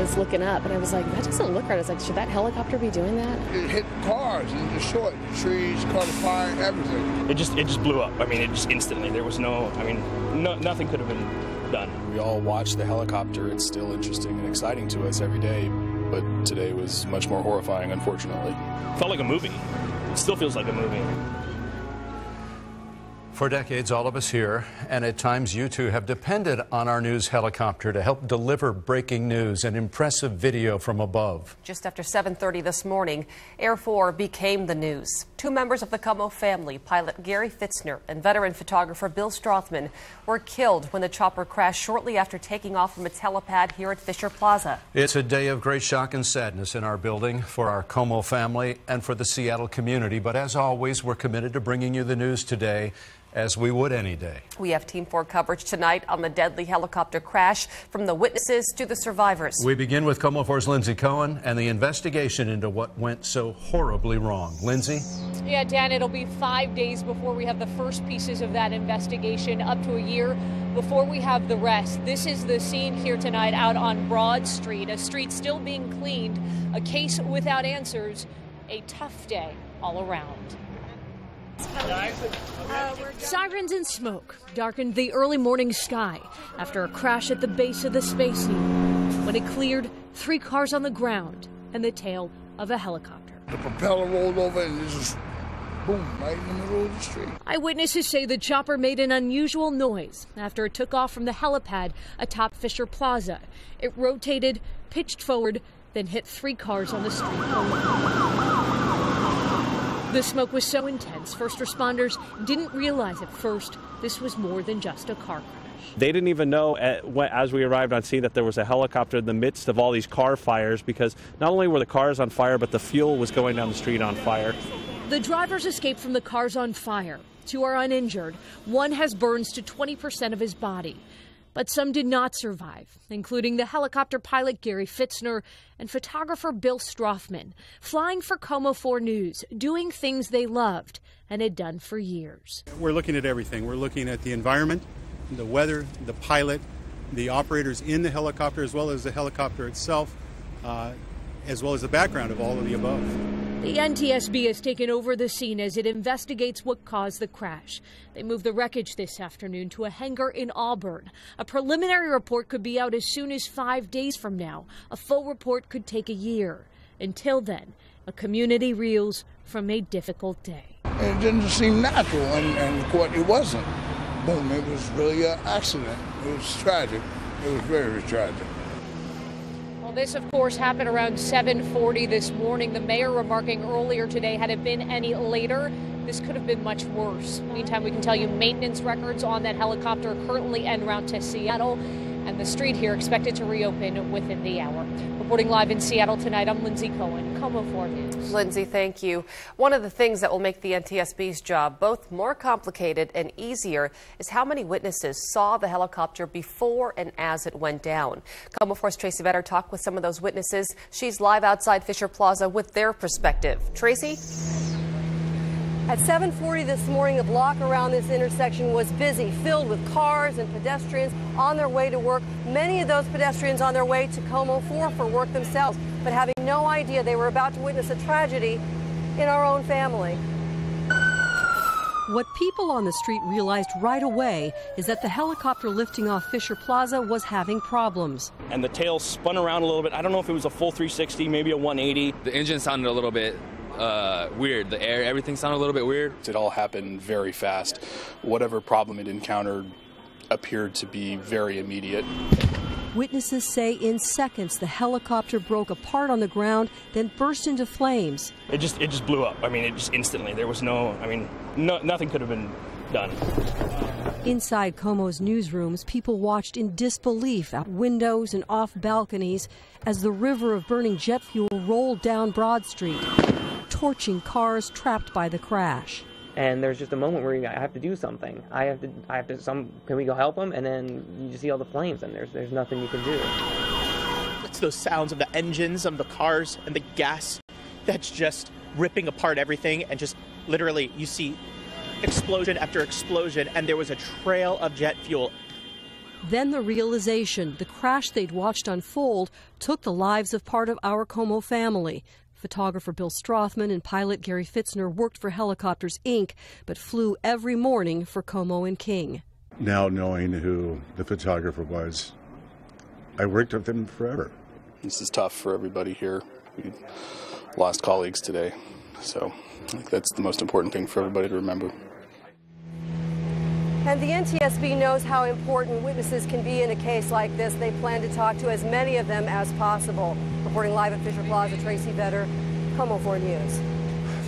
was looking up, and I was like, that doesn't look right. I was like, should that helicopter be doing that? It hit cars and destroyed trees, caught fire, everything. It just blew up. I mean, it just instantly. There was nothing could have been done. We all watch the helicopter. It's still interesting and exciting to us every day, but today was much more horrifying, unfortunately. Felt like a movie. It still feels like a movie. For decades, all of us here, and at times you too, have depended on our news helicopter to help deliver breaking news and impressive video from above. Just after 7:30 this morning, Air 4 became the news. Two members of the KOMO family, pilot Gary Fitzner and veteran photographer Bill Strothman, were killed when the chopper crashed shortly after taking off from its helipad here at Fisher Plaza. It's a day of great shock and sadness in our building for our KOMO family and for the Seattle community. But as always, we're committed to bringing you the news today, as we would any day. We have Team 4 coverage tonight on the deadly helicopter crash, from the witnesses to the survivors. We begin with KOMO 4's Lindsay Cohen and the investigation into what went so horribly wrong. Lindsay? Yeah, Dan, it'll be 5 days before we have the first pieces of that investigation, up to a year before we have the rest. This is the scene here tonight out on Broad Street, a street still being cleaned, a case without answers, a tough day all around. Sirens and smoke darkened the early morning sky after a crash at the base of the Space Needle. When it cleared, 3 cars on the ground and the tail of a helicopter. The propeller rolled over and it just boom, right in the middle of the street. Eyewitnesses say the chopper made an unusual noise after it took off from the helipad atop Fisher Plaza. It rotated, pitched forward, then hit 3 cars on the street below. The smoke was so intense, first responders didn't realize at first this was more than just a car crash. They didn't even know as we arrived on scene that there was a helicopter in the midst of all these car fires, because not only were the cars on fire, but the fuel was going down the street on fire. The drivers escaped from the cars on fire. 2 are uninjured. 1 has burns to 20% of his body. But some did not survive, including the helicopter pilot Gary Fitzner and photographer Bill Strothman, flying for KOMO 4 News, doing things they loved and had done for years. We're looking at everything. We're looking at the environment, the weather, the pilot, the operators in the helicopter, as well as the helicopter itself, as well as the background of all of the above. The NTSB has taken over the scene as it investigates what caused the crash. They moved the wreckage this afternoon to a hangar in Auburn. A preliminary report could be out as soon as 5 days from now. A full report could take a year. Until then, a community reels from a difficult day. It didn't seem natural, and of course it wasn't. Boom, it was really an accident. It was tragic. It was very, very tragic. This, of course, happened around 7:40 this morning. The mayor remarking earlier today, had it been any later, this could have been much worse. Meantime, we can tell you maintenance records on that helicopter currently en route to Seattle, and the street here expected to reopen within the hour. Reporting live in Seattle tonight, I'm Lindsay Cohen, KOMO 4 News. Lindsay, thank you. One of the things that will make the NTSB's job both more complicated and easier is how many witnesses saw the helicopter before and as it went down. KOMO 4's Tracy Vetter talked with some of those witnesses. She's live outside Fisher Plaza with their perspective. Tracy? At 7:40 this morning, the block around this intersection was busy, filled with cars and pedestrians on their way to work. Many of those pedestrians on their way to KOMO 4 for work themselves, but having no idea they were about to witness a tragedy in our own family. What people on the street realized right away is that the helicopter lifting off Fisher Plaza was having problems. And the tail spun around a little bit. I don't know if it was a full 360, maybe a 180. The engine sounded a little bit weird. The air, everything sounded a little bit weird. It all happened very fast. Whatever problem it encountered appeared to be very immediate. Witnesses say in seconds the helicopter broke apart on the ground, then burst into flames. It just blew up. I mean, it just instantly. There was nothing could have been done. Inside KOMO's newsrooms, people watched in disbelief out windows and off balconies as the river of burning jet fuel rolled down Broad Street, torching cars trapped by the crash. And there's just a moment where I have to do something. Can we go help them? And then you just see all the flames, and there's nothing you can do. It's those sounds of the engines of the cars and the gas that's just ripping apart everything, and just literally you see explosion after explosion, and there was a trail of jet fuel Then the realization the crash they'd watched unfold took the lives of part of our KOMO family. Photographer Bill Strothman and pilot Gary Fitzner worked for Helicopters, Inc., but flew every morning for KOMO and King. Now knowing who the photographer was, I worked with him forever. This is tough for everybody here. We lost colleagues today, so I think that's the most important thing for everybody to remember. And the NTSB knows how important witnesses can be in a case like this. They plan to talk to as many of them as possible. Reporting live at Fisher Plaza, Tracy Vetter, KOMO 4 News.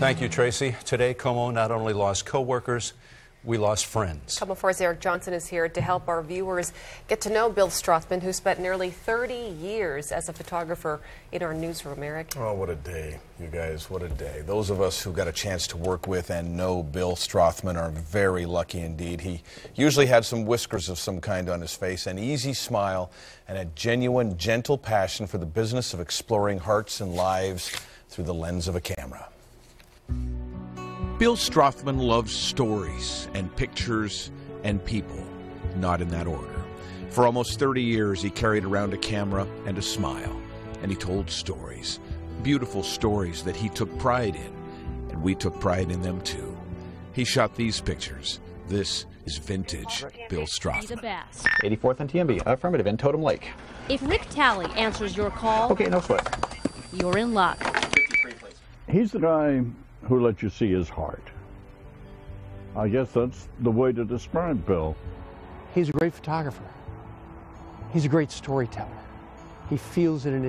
Thank you, Tracy. Today, KOMO not only lost co-workers, we lost friends. KOMO 4's Eric Johnson is here to help our viewers get to know Bill Strothman, who spent nearly 30 years as a photographer in our newsroom. Eric? Oh, what a day, you guys, what a day. Those of us who got a chance to work with and know Bill Strothman are very lucky indeed. He usually had some whiskers of some kind on his face, an easy smile, and a genuine, gentle passion for the business of exploring hearts and lives through the lens of a camera. Bill Strothman loves stories and pictures and people, not in that order. For almost 30 years, he carried around a camera and a smile, and he told stories, beautiful stories that he took pride in, and we took pride in them too. He shot these pictures. This is vintage Bill Strothman. The best. 84th and TMB, affirmative, in Totem Lake. If Rick Talley answers your call, okay, no sweat. You're in luck. 53, please. He's the guy who lets you see his heart. I guess that's the way to describe Bill. He's a great photographer. He's a great storyteller. He feels it in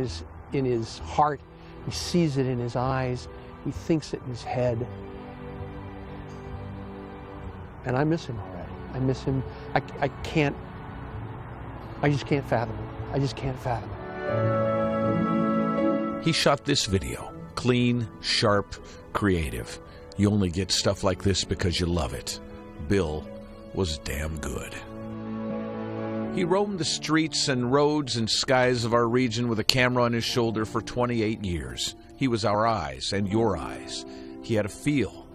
his heart. He sees it in his eyes. He thinks it in his head. And I miss him already. I miss him. I just can't fathom it. I just can't fathom it. He shot this video. Clean, sharp, creative. You only get stuff like this because you love it. Bill was damn good. He roamed the streets and roads and skies of our region with a camera on his shoulder for 28 years. He was our eyes and your eyes. He had a feel.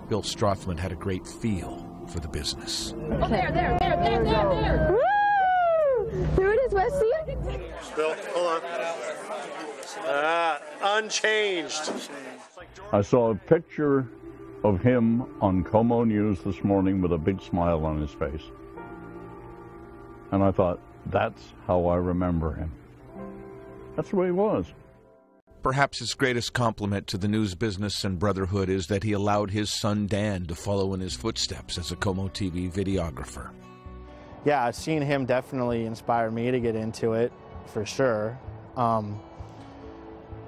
Bill Strothman had a great feel for the business. Oh, there. Woo! There it is, Wesley. Bill, hold on. Unchanged. I saw a picture of him on KOMO News this morning with a big smile on his face. And I thought, that's how I remember him. That's the way he was. Perhaps his greatest compliment to the news business and brotherhood is that he allowed his son Dan to follow in his footsteps as a KOMO TV videographer. Yeah, seeing him definitely inspired me to get into it, for sure.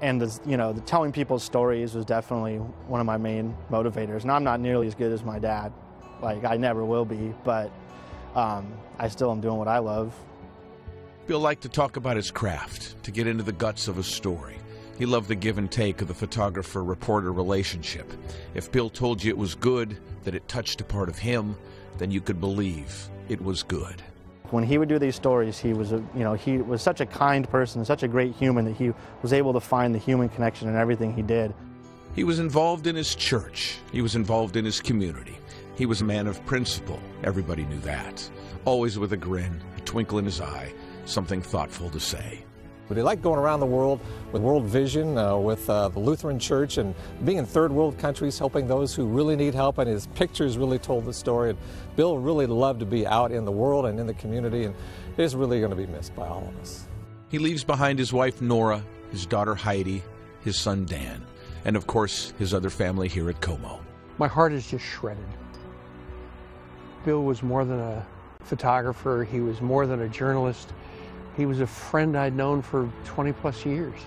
And the telling people's stories was definitely one of my main motivators. And I'm not nearly as good as my dad. Like, I never will be, but I still am doing what I love. Bill liked to talk about his craft, to get into the guts of a story. He loved the give and take of the photographer-reporter relationship. If Bill told you it was good, that it touched a part of him, then you could believe it was good. When he would do these stories, he was such a kind person, such a great human that he was able to find the human connection in everything he did. He was involved in his church. He was involved in his community. He was a man of principle. Everybody knew that. Always with a grin, a twinkle in his eye, something thoughtful to say. But he liked going around the world with World Vision, with the Lutheran Church, and being in third world countries, helping those who really need help, and his pictures really told the story. And Bill really loved to be out in the world and in the community, and is really going to be missed by all of us. He leaves behind his wife Nora, his daughter Heidi, his son Dan, and of course his other family here at KOMO. My heart is just shredded. Bill was more than a photographer. He was more than a journalist. He was a friend I'd known for 20 plus years.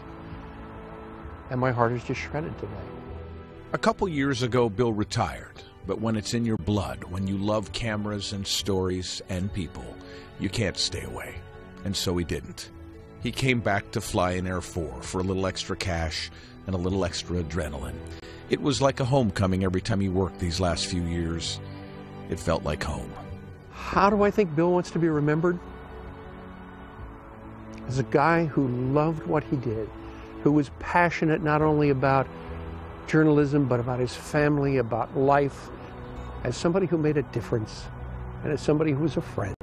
And my heart is just shredded today. A couple years ago, Bill retired. But when it's in your blood, when you love cameras and stories and people, you can't stay away. And so he didn't. He came back to fly in Air 4 for a little extra cash and a little extra adrenaline. It was like a homecoming every time he worked these last few years. It felt like home. How do I think Bill wants to be remembered? As a guy who loved what he did, who was passionate not only about journalism, but about his family, about life, as somebody who made a difference, and as somebody who was a friend.